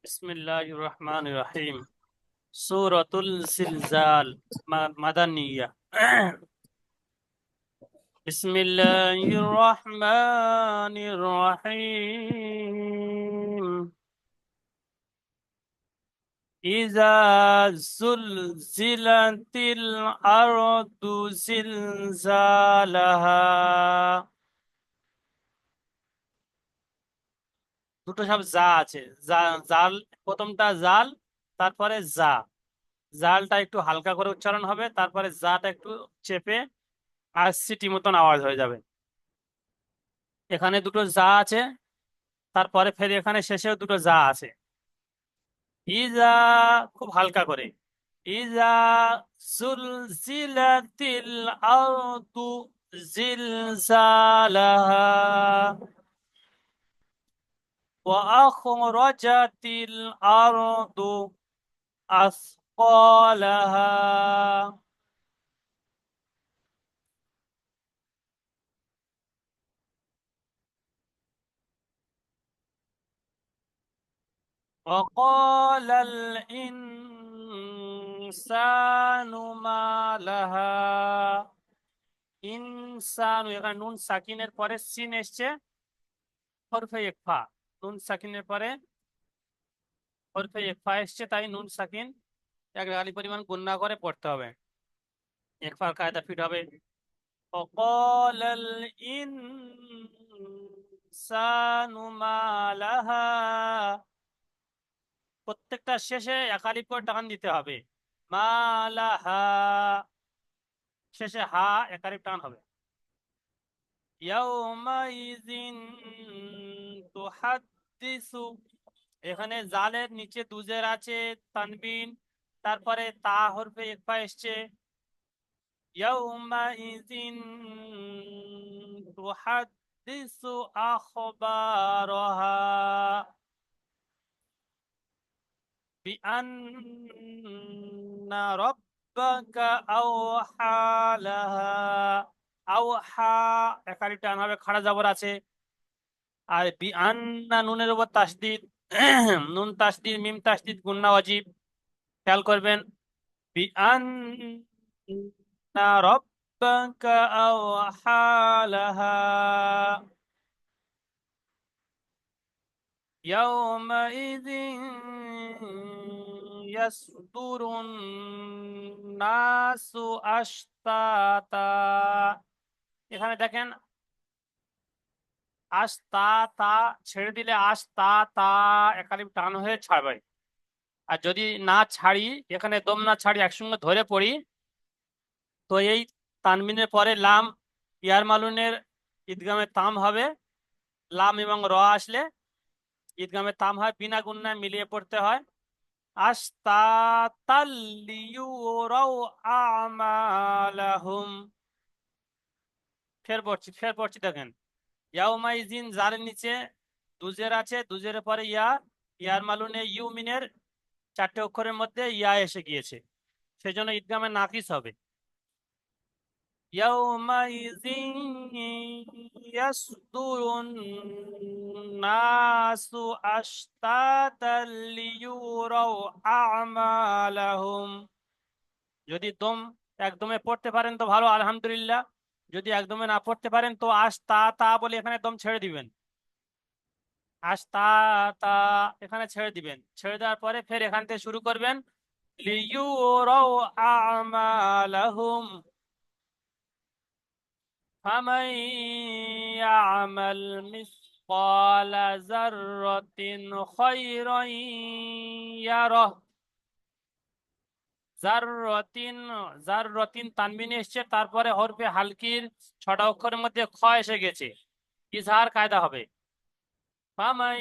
বিসমিল্লাহির রহমানির রহিম। সূরাতুল জিলজাল মাদানিয়া। বিসমিল্লাহির রহমানির রহিম। ইযা যুলজিলাতিল আরদু জিলজালাহা। দুটো সব যা আছে। জাল, প্রথমটা জাল, তারপরে যা। জালটা একটু হালকা করে উচ্চারণ হবে, তারপরে জাটা একটু চেপে আর সিটি মতন আওয়াজ হয়ে যাবে। এখানে দুটো যা আছে, তারপরে ফের এখানে শেষেও দুটো যা আছে। ইজা, খুব হালকা করে। ইজা জুলজিলাতিল আরদু জিলজালাহা ওয়া আখরাজাতিল আরদু আসকালাহা। وقال الإنسان ما لها। ইনসান, এখানে নুন সাকিনের পরে সিন এসছে, হরফে ইকফা। নুন সাকিনের পরে হরফে ইকফা এসছে, তাই নুন সাকিন এক আলি পরিমাণ গুণনা করে পড়তে হবে। ইকফার কায়দা ফিট হবে। وقال الإنسان ما لها। প্রত্যেকটা শেষে এক আলিফ করে টান দিতে হবে। মা লাহা, শেষে হা এক আলিফ টান হবে। ইয়াউমাইযিন তুহাদ্দিসু। এখানে জালের নিচে দুজের আছে, তানবিন, তারপরে তা হরফে ইকফা এসছে। ইয়াউমাইযিন তুহাদ্দিসু আখবারাহা বিআন্না রাব্বাকা আওহা লাহা। আওহা একালি টান হবে, খাড়া জবর আছে। আর বিআন্না নুনের উপর তাসদিদ। নুন তাসদিদ, মিম তাসদিদ, গুন্না ওয়াজিব, খেয়াল করবেন। বিআন্না রাব্বাকা আওহা লাহা ইয়াউমাইযিন ইয়াসদুরুন নাসু আশতাতা। এখানে দেখেন, আস্তা তা ছেড়ে দিলে আস্তা তা একালিপ টান হয়ে ছাড়বে। আর যদি না ছাড়ি, এখানে দম না ছাড়ি, একসঙ্গে ধরে পড়ি, তো এই তানবিনের পরে লাম, ইয়ার মালুনের ঈদগামে তাম হবে। লাম এবং র আসলে ঈদগামে তাম হয়, বিনা গুণনায় মিলিয়ে পড়তে হয়। আস্তাতাল লিয়ুরাউ আমালাহুম। ফের পড়ছি দেখেন। ইয়াউমাইজিন, জালের নিচে দুজের আছে, দুজের পরে ইয়া, ইয়ার মালুনে ইউমিনের চারটে অক্ষরের মধ্যে ইয়া এসে গিয়েছে, সেজন্য ঈদগামে নাকিস হবে। ইয়াউমাইজিন ইয়াসদুরুন নাসু আশতাতাল লিয়ুরাউ আমালাহুম। যদি একদমে পড়তে পারেন তো ভালো, আলহামদুলিল্লাহ। যদি একদমে না পড়তে পারেন তো আস তা তা বলে এখানে দম ছেড়ে দিবেন। আস তা তা এখানে ছেড়ে দিবেন। ছেড়ে দেওয়ার পরে ফের এখান থেকে শুরু করবেন। লিয়ুরাউ আমালাহুম ফামান ইয়ামাল মিসকালা যাররাতিন খায়রান ইয়ারাহ। জাররাতিন, জাররাতিন তানবিন এসছে, তারপরে হরফে হালকির ছটা অক্ষরের মধ্যে খ এসে গেছে, ইজহার কায়দা হবে। ফামান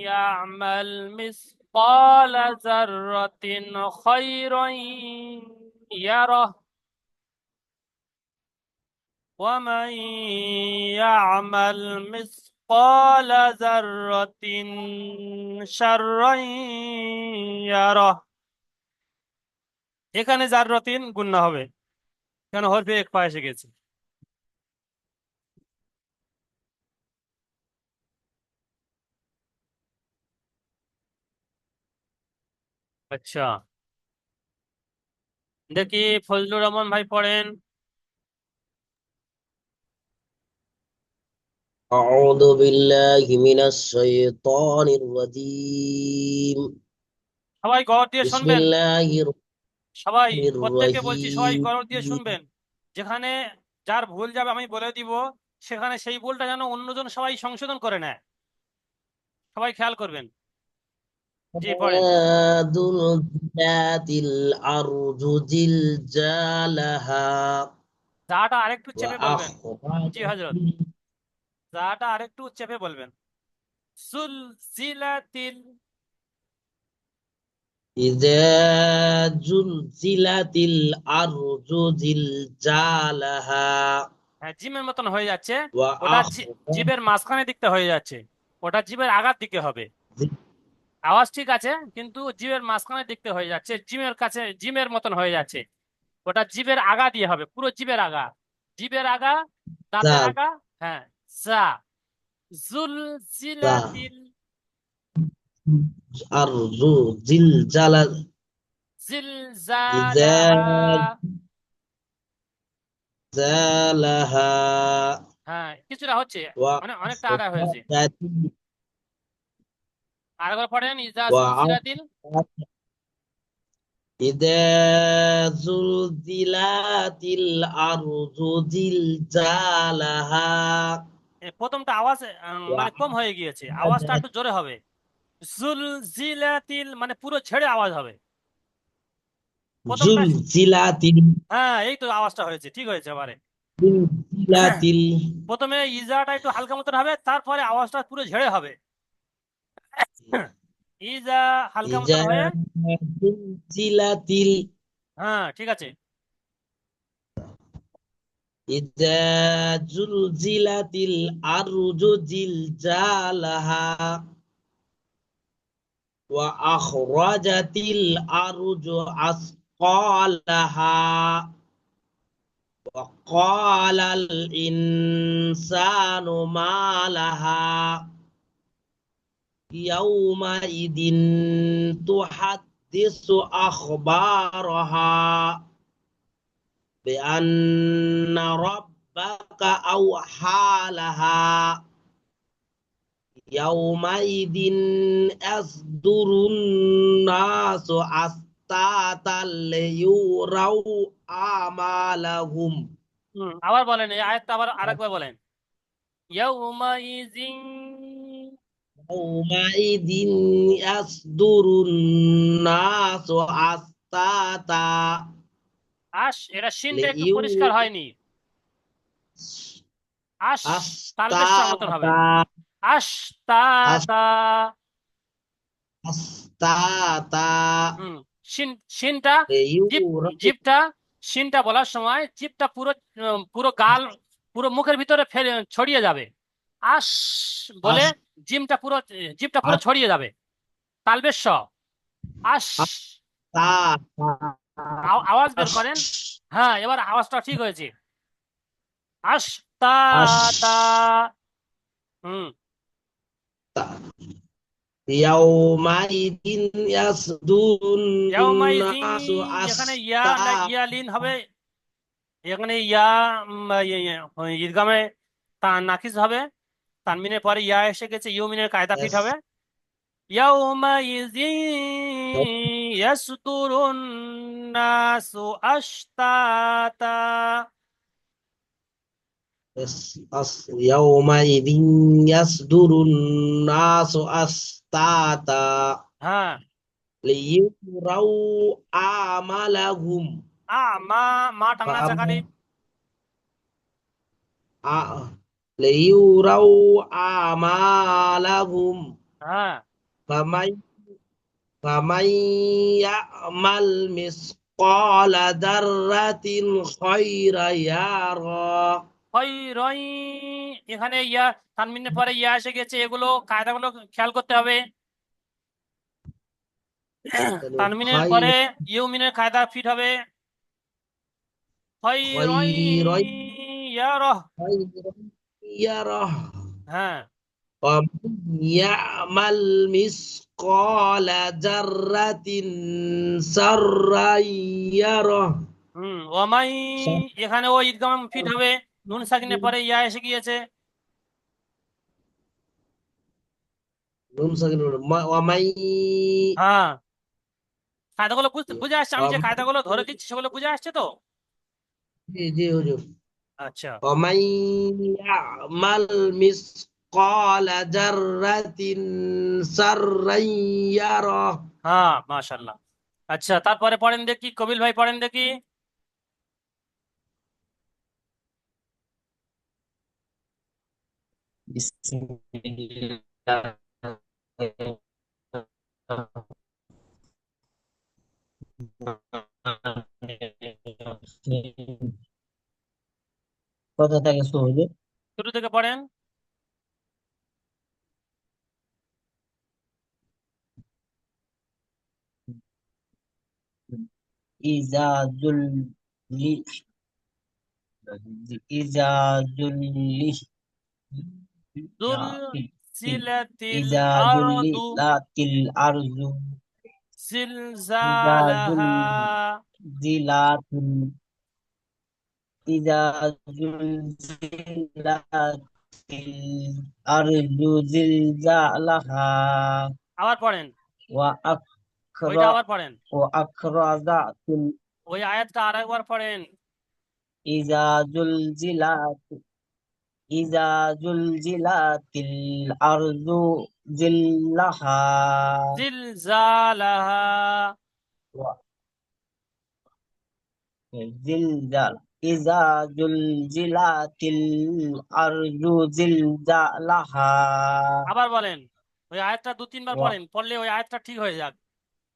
ইয়ামাল মিসকালা যাররাতিন খায়রান ইয়ারাহ ওয়া মান ইয়ামাল মিসকালা যাররাতিন শাররান ইয়ারাহ। এখানে জাররাতিন গুণনা হবে, কেন হরফে একফা এসে গেছে। আচ্ছা, দেখি ফজলুর রহমান ভাই পড়েন। أعوذ بالله من الشيطان الرجيم. সবাই গড় দিয়ে بسم শুনবেন। الله সবাই, الرحمن প্রত্যেককে বলছি সবাই الرحيم. গড় দিয়ে শুনবেন। যেখানে যার ভুল যাবে আমি বলে দিব, সেখানে সেই ভুলটা যেন অন্যজন সবাই সংশোধন করে নেয়। সবাই খেয়াল করবেন। জি পড়েন। تكاد ذات الأرض زلزالها যাটা আরেকটু চেপে বলবেন। وأخرجت জি হজরত, যাটা আরেকটু চেপে বলবেন। সুলসিলাতিল। إذا زلزلت الأرض زلزالها হ্যাঁ, জিমের মতন হয়ে যাচ্ছে। ওটা وأخرجت জিভের মাঝখানে দিকতে হয়ে যাচ্ছে। ওটা জিভের আগার দিকে হবে। আওয়াজ ঠিক আছে, কিন্তু জিভের মাঝখানে দিকতে হয়ে যাচ্ছে, জিমের কাছে জিমের মতন হয়ে যাচ্ছে। ওটা জিভের আগা দিয়ে হবে, পুরো জিভের আগা। জিভের আগা, দাঁতের زلزال আগা। হ্যাঁ, জা। জুল জিলাতিল। الأرض زلزال إذا জিলজালাহা। زالها হ্যাঁ, কিছুটা হচ্ছে, মানে অনেকটা আগা হয়েছে। وأخرجت আরেকবার পড়েন, ইজা সুলসিলাতিল। وأخرجت إذا زلزلت الأرض زلزالها প্রথমটা আওয়াজ মানে কম হয়ে গিয়েছে, আওয়াজটা وأخرجت একটু জোরে হবে। জুলজিলাতিল মানে পুরো ছেড়ে আওয়াজ হবে প্রথমটা। زلزلت হ্যাঁ, এই তো আওয়াজটা হয়েছে, ঠিক হয়েছে এবারে। زلزلت প্রথমে ইজাটা একটু হালকা মতন হবে, তারপরে আওয়াজটা পুরো ঝেড়ে হবে। ইজা হালকা মতন إذا হয়ে। زلزلت হ্যাঁ, ঠিক আছে। إذا زلزلت الأرض زلزالها وأخرجت الأرض أثقالها وقال الإنسان ما لها يومئذ تحدث أخبارها بأن ربك أوحى لها يومئذ يصدر الناس أشتاتا ليروا أعمالهم আবার বলেন, এই আয়াতটা আবার আরেকবার বলেন। ইয়াউমাইজিন। يومئذ يصدر الناس أشتاتا এটা শিনটা একটু পরিষ্কার ليروا হয়নি। আশ, তালবেশ মতন হবে। أشتاتا আশতাতা। أشتاتا হুম। শিন, শিনটা, জিপ, ليروا জিপটা, শিনটা বলার সময় জিপটা পুরো পুরো গাল, পুরো মুখের ভিতরে ফেলে ছড়িয়ে যাবে। আশ বলে জিমটা পুরো, জিপটা পুরো ছড়িয়ে যাবে। তালবেশ শ। আশ। أشتاتا আওয়াজ বের করেন। أشتاتا হ্যাঁ, এবার আওয়াজটা ঠিক হয়েছে। আশতাতা। হুম। يومئذ يصدر ইয়াউমাইজিন, الناس এখানে أشتاتا ইয়ালিন হবে। এখানে ইয়া ঈদগামে তা নাকিস হবে। তানমিনের পরে ইয়া এসে গেছে, ইউমিনের কায়দা ফিট হবে। ইয়াউমাইজিন ইয়াসদুরুন নাসু আশতাতা। يومئذ يصدر الناس أشتاتا হ্যাঁ। ليروا أعمالهم মা, মা টানা আছে খালি। ليروا أعمالهم হ্যাঁ। فمن فمن يعمل مثقال ذرة خيرا يرى খৈরই, এখানে ইয়া, তানমিনের পরে ইয়া এসে গেছে, এগুলো কায়দাগুলো খেয়াল করতে হবে। তানমিনের পরে خير ইউমিনের কায়দা ফিট হবে। খৈরই خيرا ইয়ারহ। خيرا يره হ্যাঁ, ومن يعمل مثقال ذرة سرا يره ওমাই, صح এখানে ও ঈদগাম ফিট হবে, নুন সাকিনের পরে ইয়া এসে গিয়েছে। نون ساكن ومن হ্যাঁ, কায়দাগুলো বুঝতে বুঝে আসছে, আমি যে ومن কায়দাগুলো ধরে দিচ্ছি সেগুলো বুঝে আসছে তো। جي جي هجوم আচ্ছা। ومن يعمل مثقال ذرة سرا يره হ্যাঁ, মাশাল্লাহ। আচ্ছা, তারপরে পড়েন দেখি, কবিল ভাই পড়েন দেখি। بسم الله কোথা থেকে শুরু হলো? শুরু থেকে পড়েন। ইজা জুল্লি ইজা জুল্লি দুল সিলাতিল ইজা জুল্লি আরদু লাতিল আরজু ইজা জিলজালাহা। জুলজিলাতিল ইজা জুলজিলাতিল আরজু জিলজালাহা আবার পড়েন, ওয়া ওইটা আখরা আবার পড়েন, ওয়া আখরাজাতিল ওই আয়াতটা আরেকবার পড়েন। ইজা জুলজিলাত ইজা জুলজিলাতিল আরজু জিল্লাহা জিলজালাহা। ওয়া জিলজাল ইজা জুলজিলাতিল আরজু জিলজালাহা আবার বলেন, ওই আয়াতটা দু তিনবার ওয়া পড়েন, পড়লে ওই আয়াতটা ঠিক হয়ে যাক।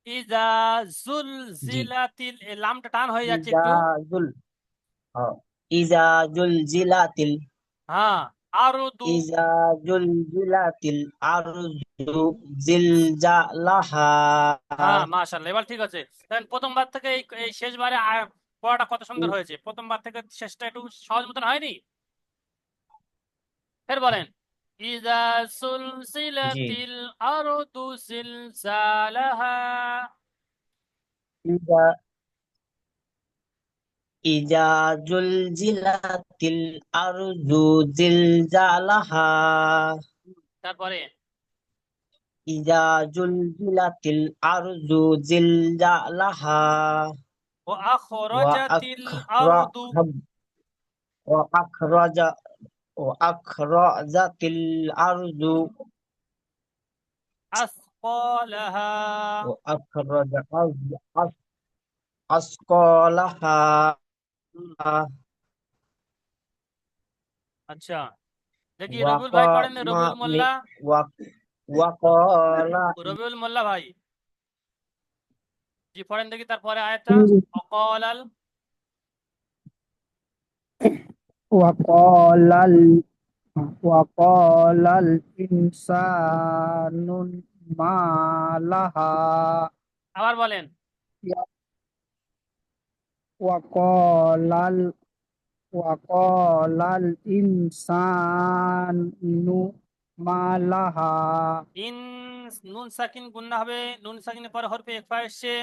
ইজা জি জুলজিলাতিল, এই লামটা টান হয়ে যাচ্ছে ইজা একটু। জুল হ্যাঁ, ইজা জুলজিলাতিল হ্যাঁ, আরদু। ইজা জুলজিলাতিল আরজু জিলজালাহা হ্যাঁ, মাশাআল্লাহ, এবার ঠিক আছে। দেখেন প্রথমবার থেকে এই এই শেষবারে পড়াটা কত সুন্দর হয়েছে, প্রথমবার থেকে শেষটা একটু সহজ মতন হয়নি? ফের বলেন, ইজা জি সুলসিলাতিল আরদু জিলজালাহা। ইজা ইজা জুলজিলাতিল আরজু জিলজালাহা তারপরে ইজা জুলজিলাতিল আরজু জিলজালাহা ও ওয়া আখরাজাতিল আখরা আরদু ওয়া আখরাজা ওয়া আখরাজাতিল আরজু আসকালাহা। ওয়া আখরাজা আসকালাহা হুম, আচ্ছা, দেখি ওয়া রবিউল ভাই পড়েন, রবিউল মোল্লা। ওয়া ওয়াকালা রবিউল মোল্লা ভাই, জি পড়েন দেখি তারপরে আয়াতটা। অকলাল। وقال وقال الإنسان ما لها আবার বলেন। وقال وقال الإنسان ما لها ইন, নুন সাকিন গুন্না হবে, নুন সাকিনের পরে হরফে ইকফা এসছে।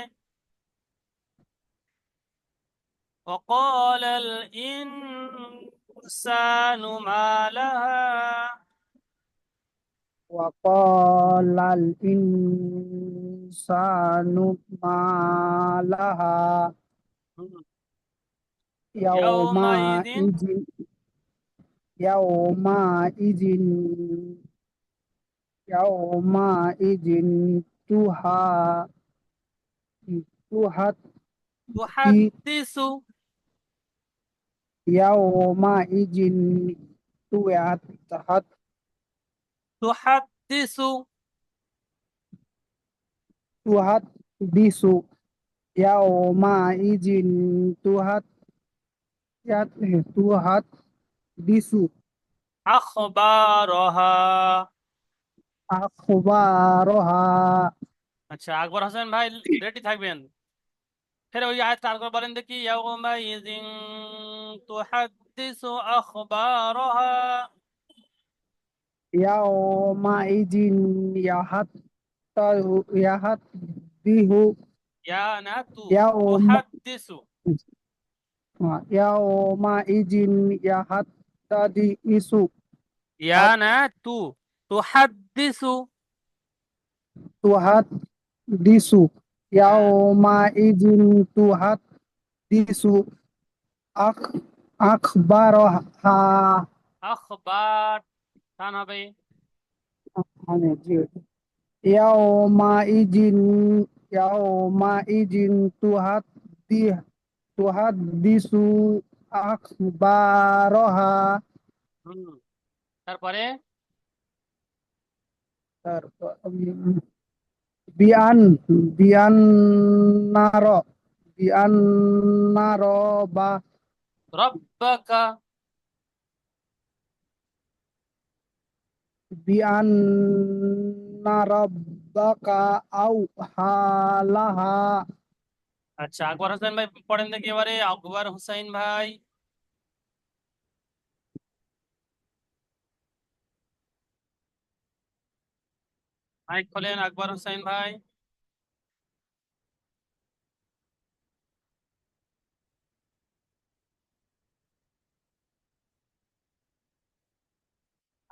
وقال الإنسان ما لها. وقال الإنسان ما لها يومئذ يومئذ يومئذ يومئذ تها تحدث تحدث يومئذ تحدث تحدث تحدث يومئذ تحدث أخبارها. أخبارها আচ্ছা, আকবর হোসেন ভাই রেডি থাকবেন। ফের ওই আয়াতটা আরেকবার বলেন দেখি। يومئذ تحدث أخبارها. ইয়াউমাইজিন ইয়াহাদ্দিহু ইয়া না তু ইয়াউম তুহাদ্দিসু ইয়াউমাইজিন ইয়াহাদ্দিসু ইয়া না তু তুহাদ্দিসু তুহাদ্দিসু হ্যাঁ ইয়াউমাইজিন তুহাদ্দিসু আখ আখবারহা আখবার টান হবে মানে জি ইয়াউমাইজিন ইয়াউমাইজিন তুহাদ্দিসু আখবারহা হুম তারপরে তারপর বিআন বিআন্নার বিআন্নার বা রব্বাকা বিআন্না রাব্বাকা আও হালাহা আচ্ছা আকবর হোসেন ভাই পড়েন দেখি এবারে আকবর হুসাইন ভাই মাইক খোলেন আকবর হুসাইন ভাই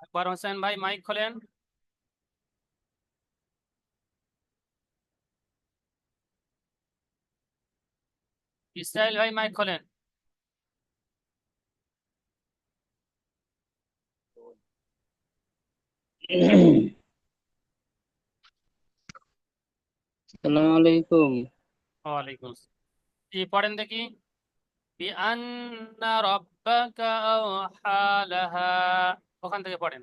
আকবর হোসেন ভাই মাইক খোলেন ইসরাইল ভাই মাইক খোলেন আসসালামু আলাইকুম। ওয়ালাইকুম আসসালাম। কি পড়েন দেখি বিআন্না রাব্বাকা আওহা লাহা ওখান থেকে পড়েন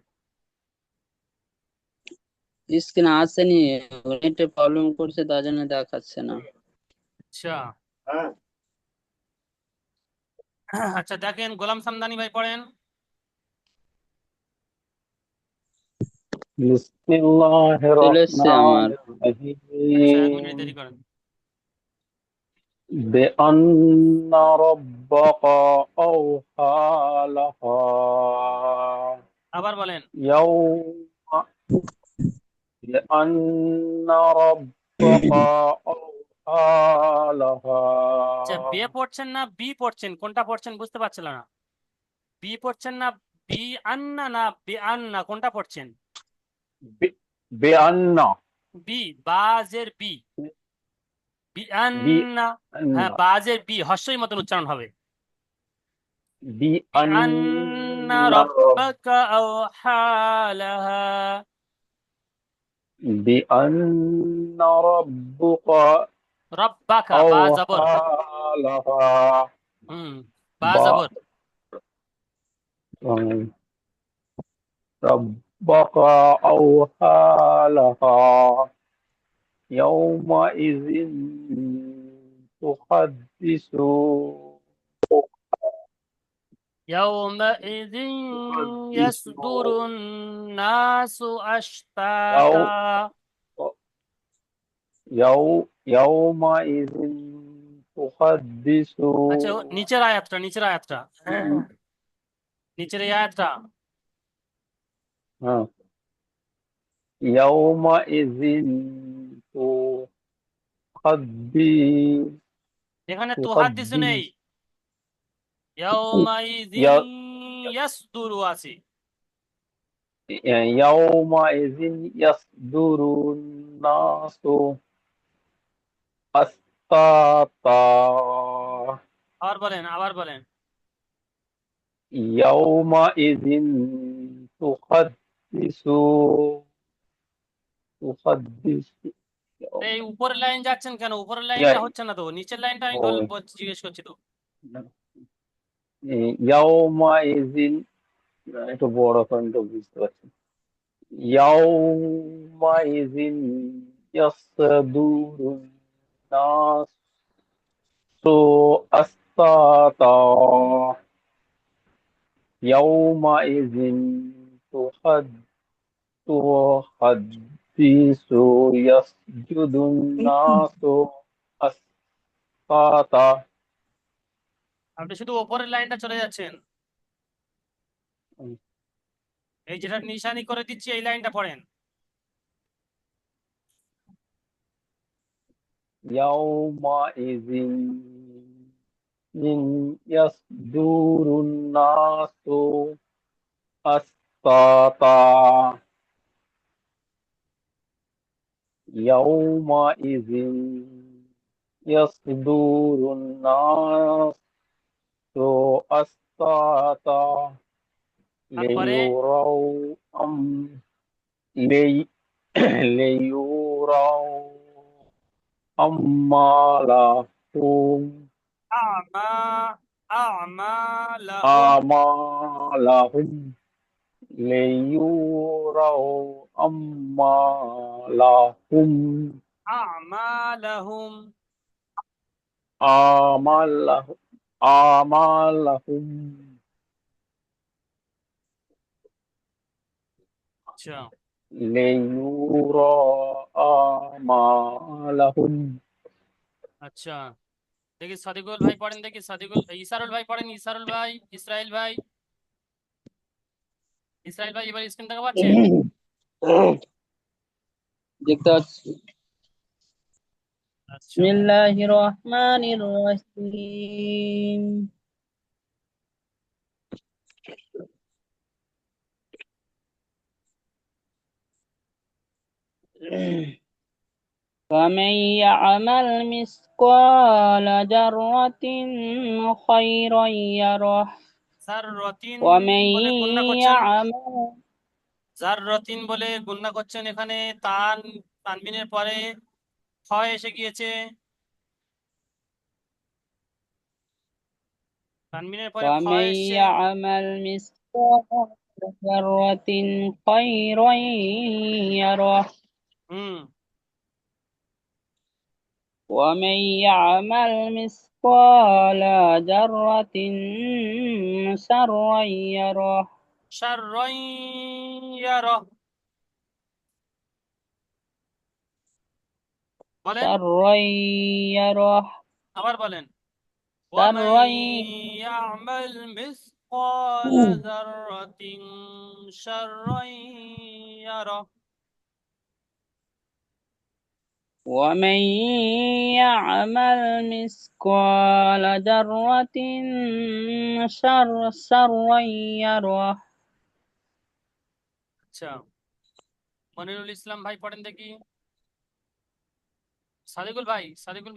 স্ক্রিন আসেনি, নেটে প্রবলেম করছে তার জন্য দেখাচ্ছে না। আচ্ছা আচ্ছা দেখেন গোলাম সামদানি ভাই পড়েন বিসমিল্লাহির চলে এসছে আমার। রহমানির আচ্ছা 1 মিনিট রহিম দেরি করেন بأن ربك أوحى لها আবার বলেন يوم بأن ربك أوحى আচ্ছা বে لها পড়ছেন না বি পড়ছেন কোনটা পড়ছেন বুঝতে পারছিলাম না বি পড়ছেন না বি আন্না না বি আন্না কোনটা পড়ছেন بأن বি বাজের বি বি আন্না হ্যাঁ بأن বাজের বি হর্ষই মতন উচ্চারণ হবে بأن بأن ربك أوحى لها بأن ربك ربك با زبر أوحى لها با با زبر ربك أوحى لها يومئذ تحدث يومئذ تحدث يصدر الناس يوم أشتاتا يومئذ تحدث আচ্ছা নিচের আয়াতটা নিচের এই আয়াতটা يومئذ تحدث এখানে তুহাদ্দিসু নেই ইয়াউমাইযিন ইয়াসদুরু আছে يومئذ يصدر الناس أشتاتا আবার বলেন يومئذ تحدث এই উপরের লাইন যাচ্ছেন কেন উপরের লাইনটা হচ্ছে না তো নিচের লাইনটা আমি জিজ্ঞেস করছি তো يومئذ একটু বড় কণ্ঠ বুঝতে পারছি يومئذ يصدر الناس أشتاتا يومئذ تحدث يسجد الناس أشتاتا আপনি শুধু উপরের লাইনটা চলে যাচ্ছেন এই যেটা নিশানি করে দিচ্ছি এই লাইনটা পড়েন। يومئذ يصدر الناس أشتاتا يومئذ يصدر الناس أشتاتا তারপরে ليروا لي ليروا أعمالهم আমা আমালাহুম أعمالهم ليروا أعمالهم আমালাহুম أعمالهم أعمالهم আচ্ছা ليروا أعمالهم আচ্ছা দেখি সাদিকুল ভাই পড়েন, দেখি সাদিকুল ইসারুল ভাই পড়েন, ইসারুল ভাই, ইসরাইল ভাই, ইসরাইল ভাই এবার স্ক্রিন দেখা পাচ্ছেন? দেখতে পাচ্ছি। আচ্ছা বিসমিল্লাহির রহমানির রহিম। فمن يعمل مثقال ذرة خيرا يره জাররাতিন ومن বলে গুণনা করছেন, يعمل জাররাতিন বলে গুণনা করছেন, এখানে তানবিনের পরে হয় এসে গিয়েছে, তানবিনের পরে ومن এসছে। يعمل مثقال ذرة خيرا يره হুম ومن يعمل مثقال ذرة شرا يره শাররাই ইয়ারা বলেন, شرا يره আবার বলেন। ومن شرا يعمل مثقال ذرة شرا يره ومن يعمل مثقال ذرة شرا يره আচ্ছা মনিরুল ইসলাম ভাই পড়েন দেখি, সাদিকুল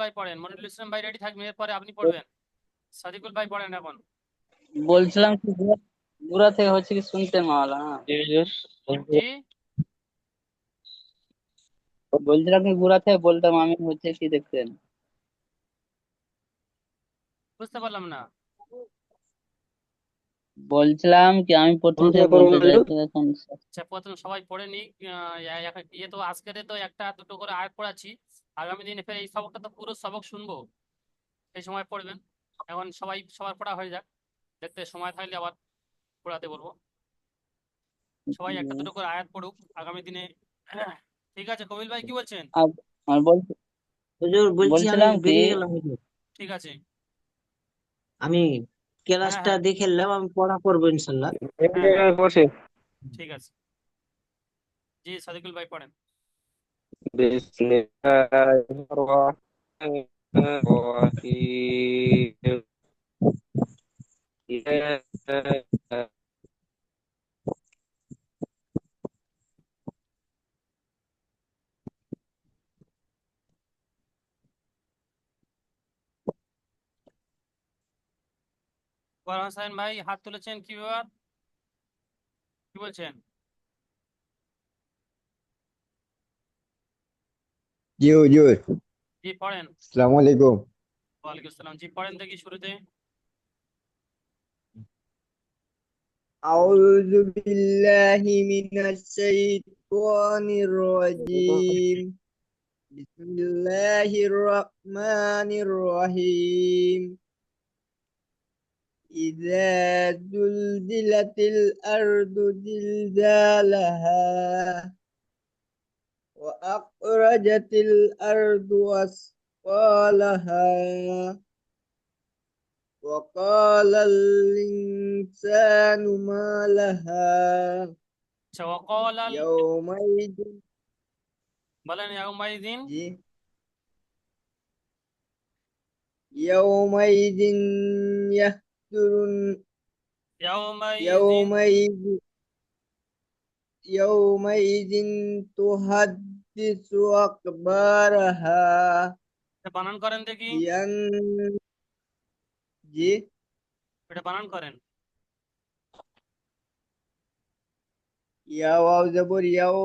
ভাই পড়েন, মনিরুল ইসলাম ভাই রেডি থাকবেন, এরপরে আপনি পড়বেন। সাদিকুল ভাই পড়েন এখন। বলছিলাম কি দূরা থেকে হচ্ছে কি শুনতে মাওলা হ্যাঁ জি বলছিলাম কি দূরা থেকে বলতাম আমি হচ্ছে কি দেখতেন বুঝতে পারলাম না। বলছিলাম কি আমি প্রথম থেকে বলতে চাইছি এখন আচ্ছা প্রথম সবাই পড়ে নি, ইয়ে তো আজকের তো একটা দুটো করে আয়াত পড়াচ্ছি, আগামী দিনে ফের এই সবকটা তো পুরো সবক শুনবো, সেই সময় পড়বেন। এখন সবার পড়া হয়ে যাক, দেখতে সময় থাকলে আবার পড়াতে বলবো। সবাই একটা দুটো করে আয়াত পড়ুক আগামী দিনে। ঠিক আছে কবিল ভাই কি বলছেন? আর হুজুর বলছি আমি বলছিলাম কি বেরিয়ে গেলাম হুজুর। ঠিক আছে। আমি হ্যাঁ ক্লাসটা হ্যাঁ দেখে নিলাম, আমি পড়া করবো ইনশাল্লাহ। হ্যাঁ হ্যাঁ ঠিক আছে। জি সাদিকুল ভাই পড়েন। بسم الله الرحمن الرحيم يا বরহান হোসেন ভাই হাত তুলেছেন, কি ব্যাপার, কি বলছেন? জি হুজুর, জি পড়েন। আসসালামু আলাইকুম। ওয়ালাইকুম আসসালাম, জি পড়েন দেখি শুরুতে। আউযু বিল্লাহি মিনাশ শাইতানির রাজীম। বিসমিল্লাহির রহমানির রহিম। ইযা যুলজিলাতিল আরদু জিলজালাহা ওয়া আখরাজাতিল আরদু আসফালাহা وقال الإنسان ما لها আচ্ছা ওয়াকাল يومئذ বলেন ইয়াউমাইযিন জি يومئذ يصدر ইয়াউমাইযিন يومئذ تحدث أخبارها এটা বানান করেন দেখি بأن জি এটা বানান করেন ইয়া ওয়াও জবর ইয়াও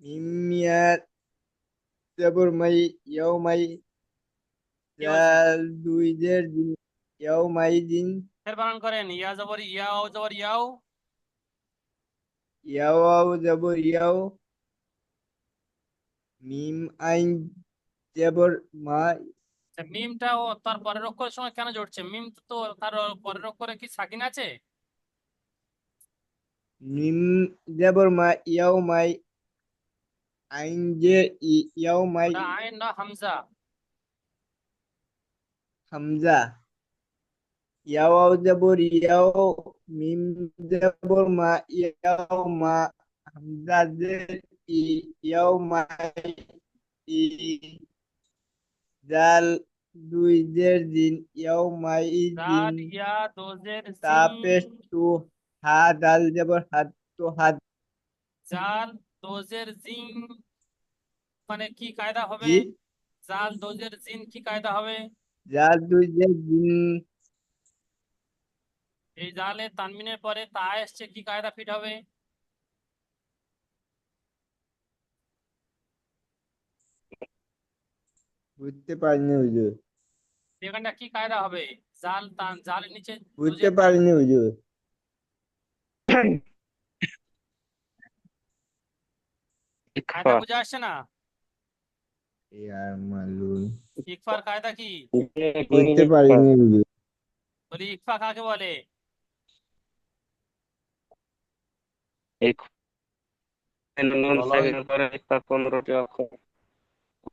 মিম মিয়া জবর মাই ইয়াও মাই কি বলছেন জাল দুই জের জিন ইয়াও মাই জিন ফের বানান করেন ইয়া জবর ইয়াও জবর ইয়াও ইয়া ওয়াও জবর ইয়াও মিম আইন জবর মা আচ্ছা, মিমটা ও তার পরের অক্ষরের সঙ্গে কেন জড়ছে মিম তো তার পরের অক্ষরে কি সাকিন আছে মিম জবর মা ইয়াও মাই আইন জে ইয়াও মাই ওটা আইন না হামজা হামজা ইয়া ওয়াও জবর ইয়াও মিম জবর মা ইয়াও মা হামজা জের ইয়াও মাই ই জাল দুই জের জিন ইয়াও মাই জাল জিন ইয়া দোজের তা জিন পেশ টু হা দাল জবর হাত তো হাত জাল দোজের জিন মানে কি কায়দা হবে জি জাল দোজের জিন কি কায়দা হবে জাল দুই জের জিন এই জালে তানমিনের পরে তা এসছে কি কায়দা ফিট হবে বুঝতে পারিনি হুজুর এখানটা কি কায়দা হবে জাল জালের নিচে বুঝতে দোজের তান পারিনি হুজুর কায়দা ইকফা বুঝে আসছে না ইয়ার মালুন ইকফার কায়দা কি বুঝতে পারিনি হুজুর বলি ইকফা কাকে বলে নুন সাকিনের পরে ইকফা 15টি অক্ষর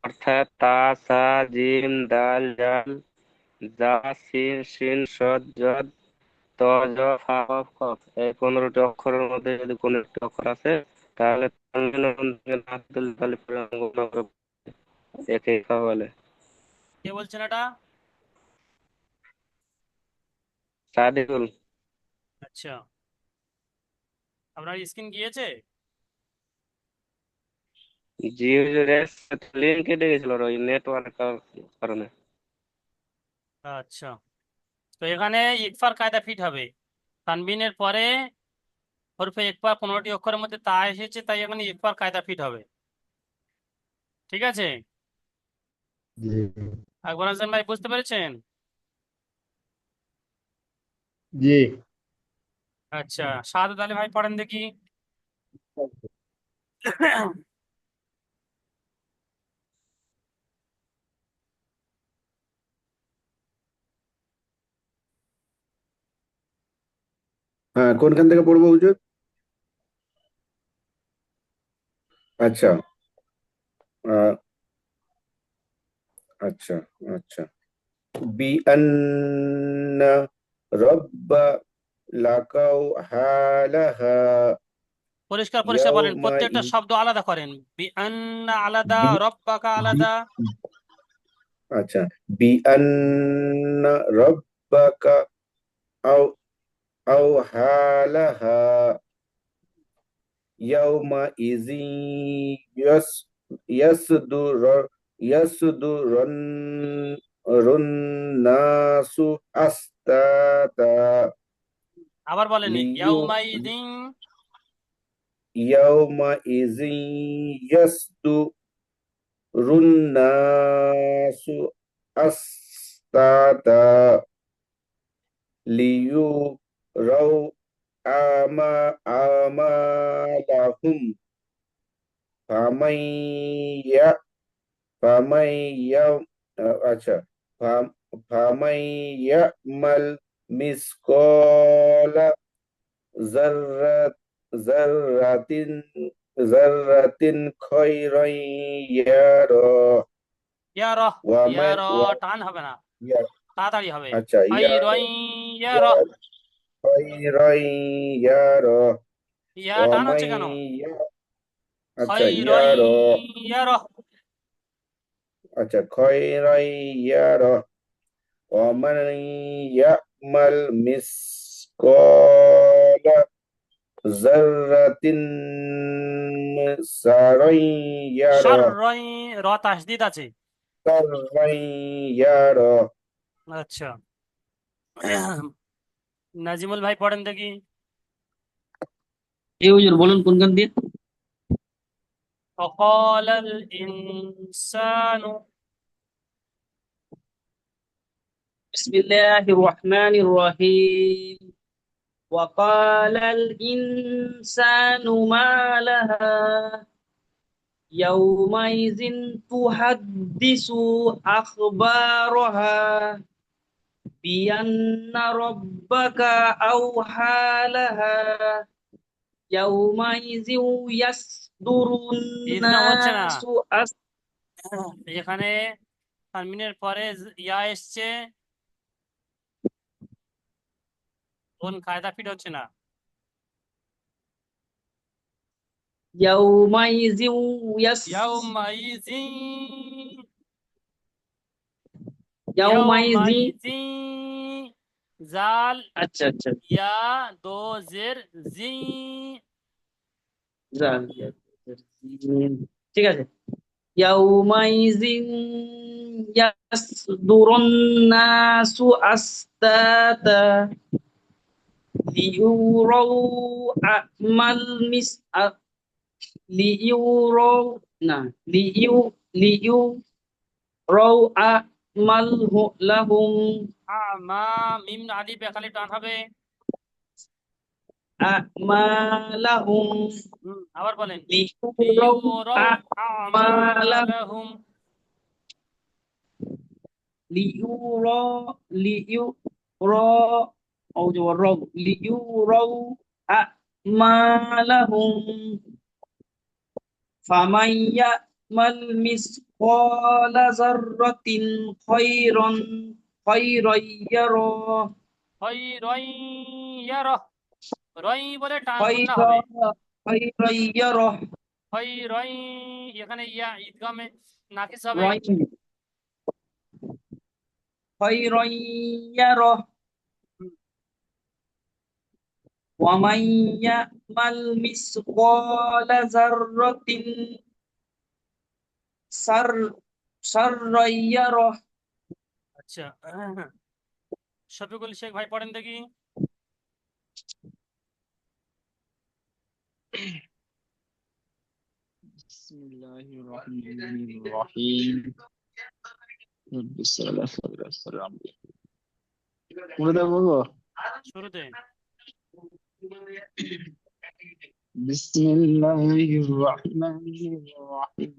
অর্থাৎ তা সা জিম দাল জাল জা সিন শিন শদ জদ ত জ ফা কফ কফ এই 15টি অক্ষরের মধ্যে যদি কোনো একটি অক্ষর আছে তাহলে তানবিন ও নুন থেকে না দিলে তাহলে পুরো গণনা করে একে ইকফা বলে কে বলছেন এটা সাদিকুল আচ্ছা আপনার স্ক্রিন গিয়েছে জি হুজুর লিঙ্ক কেটে গেছিল ওই নেটওয়ার্ক কারণে আচ্ছা তো এখানে ইকফার কায়দা ফিট হবে তানবিনের পরে হরফে ইকফা 15টি অক্ষরের মধ্যে তা এসেছে তাই এখানে ইকফার কায়দা ফিট হবে ঠিক আছে জি আকবর হাসান ভাই বুঝতে পেরেছেন জি আচ্ছা শাহাদাত আলী ভাই পড়েন দেখি হ্যাঁ কোনখান থেকে পড়বো হুজুর? আচ্ছা আহ, আচ্ছা আচ্ছা বিআন্না রব্বা লাকাউ হালাহা পরিষ্কার পরিষ্কার বলেন ইয়াউমা প্রত্যেকটা শব্দ আলাদা করেন বিআন্না আলাদা বি- রব্বাকা বি- আলাদা আচ্ছা বিআন্না রব্বাকা আও আও হালাহা ইয়াউমা ইযি ইয়াসদুর ইয়াসদুরুন নাসু আস্তাতা আবার বলেন লিয়ু ইয়াউমাইদিন ইয়াউমা ইযি ইয়াসদুরুন নাসু আস্তাতা লিয়ু রাউ আমালাহুম ফামাইয়া ফামাইয়া আচ্ছা ফামাইয়ামাল মিসকালা যাররাত যাররাতিন যাররাতিন খায়রান ইয়ারা ইয়ারা ওয়া ইয়ারা টান হবে না তাড়াতাড়ি হবে আচ্ছা খাইরান ইয়ারা خيرا يره ইয়া টান ومن হচ্ছে কেন? ي- আচ্ছা খৈরই ইয়ারো ইয়ারহ। আচ্ছা خيرا يره ومن يعمل مثقال ذرة شرا يره শাররই, র তাসদিদ আছে। شرا يره আচ্ছা, নাজিমুল ভাই পড়েন দেখি। এই হুজুর বলুন কোনখান দিয়ে? وقال الإنسان بسم الله الرحمن الرحيم وقال الإنسان ما لها يومئذ تحدث أخبارها بأن ربك أوحى لها يومئذ يصدر ইদগাম হচ্ছে না, الناس এখানে তানবিনের পরে ইয়া এসছে, কোন কায়দা ফিট হচ্ছে না। يومئذ ইয়াউমাইযিন, يومئذ ইয়াউমাইযিন, জাল আচ্ছা আচ্ছা ইয়া দো জের জি। ঠিক আছে ইয়াউমাইজিন ইয়াসদুরুন নাসু আস্তাতা লিইউরাউ আমাল মিস লিইউরাউ না লিইউ লিইউ রাউ আমাল লাহুম আমা মিম আলিফ একালি টান হবে। আমালাহুম আবার বলেন, লিইউরাউ লিইউরাউ আমালাহুম। লিইউরা লিইউরা أو جواب ليروا أعمالهم فمن يعمل مثقال ذرة خيرا يره খৈরই ইয়ারহ, রই বলে টান গুন্না خيرا হবে। يره খৈরই, এখানে ইয়া ইদগামে নাকিস হবে। خيرا يره ومن يعمل مثقال ذرة شرا يره আচ্ছা, শফিকুল শেখ ভাই পড়েন দেখি। بسم الله الرحمن الرحيم رب الصلاة والسلام বলবো শুরুতে بسم الله الرحمن الرحيم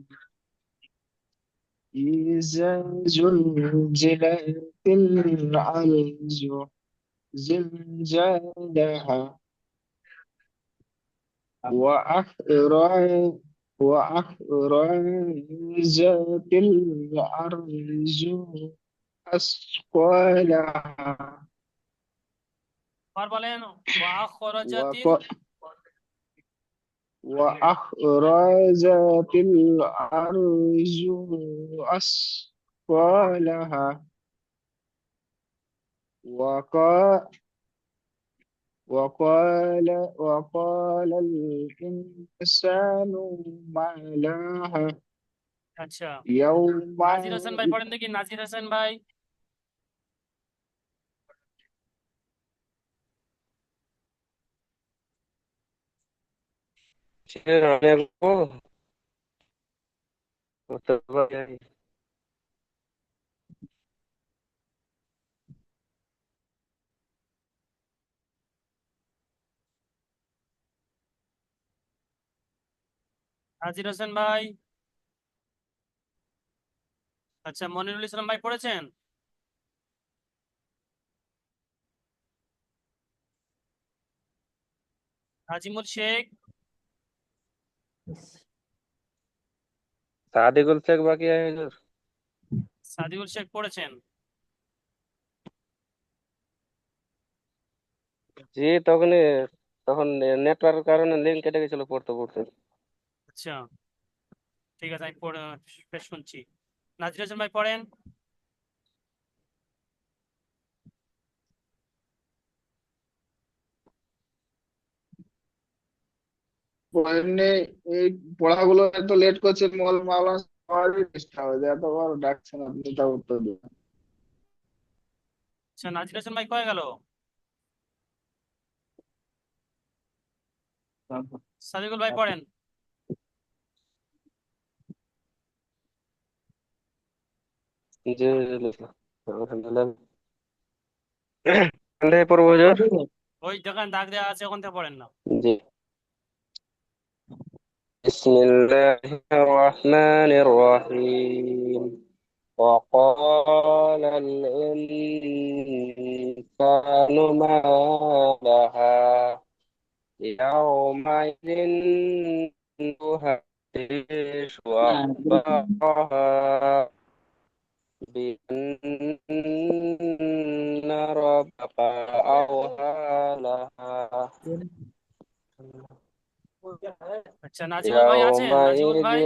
إذا زلزلت الأرض زلزالها وأخرجت الأرض أثقالها আর بولين وأخرجت وأخرجت الأرض أثقالها وقال الإنسان ما لها আচ্ছা, يوم নাজির হোসেন ভাই পড়েন দেখি। নাজির হোসেন ভাই। নাজির হোসেন ভাই। আচ্ছা, মনিরুল ইসলাম ভাই পড়েছেন? নাজিমুল শেখ, সাদিকুল শেখ বাকি আছে হুজুর। সাদিউল শেখ পড়েছেন? জি তখন নেটওয়ার্কের কারণে লিঙ্ক কেটে গেছিল পড়তে পড়তে। আচ্ছা, ঠিক আছে, আমি বেশ শুনছি। নাজির হোসেন ভাই পড়েন। এমনি এই পড়াগুলো এত লেট করছে, মোল মাওলানা সবারই ডিস্টার্ব হয়ে যায়, এতবার ডাকছেন আপনি তা উত্তর দেবেন। আচ্ছা, নাজির হোসেন ভাই কয়ে গেল? সাদিকুল ভাই পড়েন। জি আলহামদুলিল্লাহ। কোন থেকে পড়বো হুজুর? ওই যেখানে দাগ দেওয়া আছে ওখান থেকে পড়েন না। জি। বিসমিল্লাহির রহমানির রহিম। وقال الإنسان ما لها يومئذ تحدث أخبارها بأن ربك أوحى لها আচ্ছা, নাজিবুল ভাই আছেন? নাজিবুল يومئذ ভাই,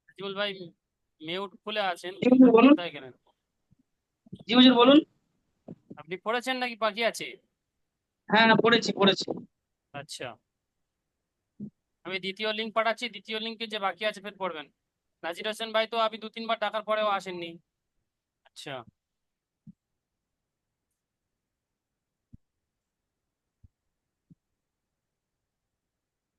নাজিবুল ভাই মিউট খুলে আছেন, কোথায় গেলেন? জি হুজুর বলুন। আপনি পড়েছেন নাকি বাকি আছে? হ্যাঁ হ্যাঁ, পড়েছি। আচ্ছা, আমি দ্বিতীয় লিঙ্ক পাঠাচ্ছি, দ্বিতীয় লিঙ্কে যে বাকি আছে ফের পড়বেন। নাজির হোসেন ভাই তো আপনি 2-3 বার ডাকার পরেও আসেননি। আচ্ছা।